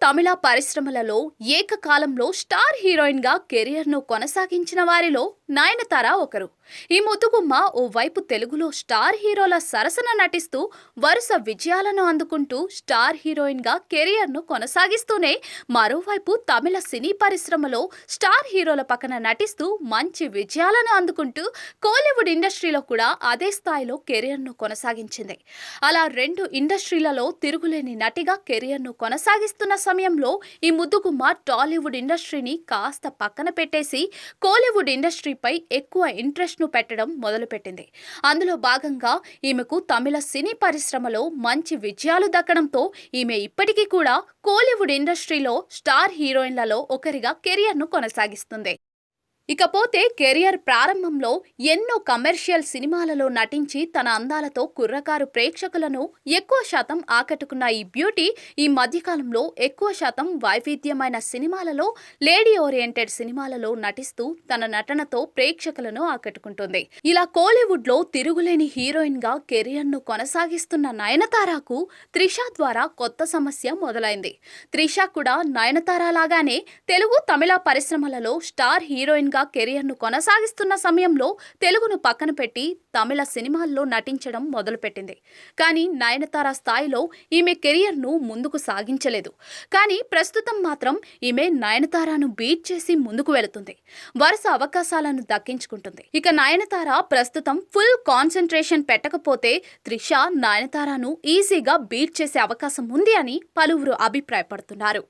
తమిళ పరిశ్రమలలో ఏకకాలంలో స్టార్ హీరోయిన్గా కెరియర్ను కొనసాగించిన వారిలో నయనతార ఒకరు. ఈ ముద్దుగుమ్మ ఓవైపు తెలుగులో స్టార్ హీరోల సరసన నటిస్తూ వరుస విజయాలను అందుకుంటూ స్టార్ హీరోయిన్గా కెరియర్ను కొనసాగిస్తూనే మరోవైపు తమిళ సినీ పరిశ్రమలో స్టార్ హీరోల పక్కన నటిస్తూ మంచి విజయాలను అందుకుంటూ కోలీవుడ్ ఇండస్ట్రీలో కూడా అదే స్థాయిలో కెరియర్ను కొనసాగించింది. అలా రెండు ఇండస్ట్రీలలో తిరుగులేని నటిగా కెరియర్ను కొనసాగిస్తున్న సమయంలో ఈ ముద్దుగుమ్మ టాలీవుడ్ ఇండస్ట్రీని కాస్త పక్కన పెట్టేసి కోలీవుడ్ ఇండస్ట్రీపై ఎక్కువ ఇంట్రెస్ట్ను పెట్టడం మొదలుపెట్టింది. అందులో భాగంగా ఈమెకు తమిళ సినీ పరిశ్రమలో మంచి విజయాలు దక్కడంతో ఈమె ఇప్పటికీ కూడా కోలీవుడ్ ఇండస్ట్రీలో స్టార్ హీరోయిన్లలో ఒకరిగా కెరియర్ను కొనసాగిస్తుంది. ఇకపోతే కెరియర్ ప్రారంభంలో ఎన్నో కమర్షియల్ సినిమాలలో నటించి తన అందాలతో కుర్రకారు ప్రేక్షకులను ఎక్కువ శాతం ఆకట్టుకున్న ఈ బ్యూటీ ఈ మధ్యకాలంలో ఎక్కువ శాతం వైవిధ్యమైన సినిమాలలో లేడీ ఓరియంటెడ్ సినిమాలలో నటిస్తూ తన నటనతో ప్రేక్షకులను ఆకట్టుకుంటుంది. ఇలా కోలీవుడ్లో తిరుగులేని హీరోయిన్గా కెరియర్ను కొనసాగిస్తున్న నయనతారకు త్రిష ద్వారా కొత్త సమస్య మొదలైంది. త్రిష కూడా నయనతార లాగానే తెలుగు తమిళ పరిశ్రమలలో స్టార్ హీరోయిన్ కెరియర్ను కొనసాగిస్తున్న సమయంలో తెలుగును పక్కన పెట్టి తమిళ సినిమాల్లో నటించడం మొదలుపెట్టింది. కానీ నయనతార స్థాయిలో ఈమె కెరియర్ను ముందుకు సాగించలేదు. కానీ ప్రస్తుతం మాత్రం ఈమె నయనతారను బీట్ చేసి ముందుకు వెళుతుంది. వరుస అవకాశాలను దక్కించుకుంటుంది. ఇక నయనతార ప్రస్తుతం ఫుల్ కాన్సంట్రేషన్ పెట్టకపోతే త్రిష నయనతారను ఈజీగా బీట్ చేసే అవకాశం ఉంది అని పలువురు అభిప్రాయపడుతున్నారు.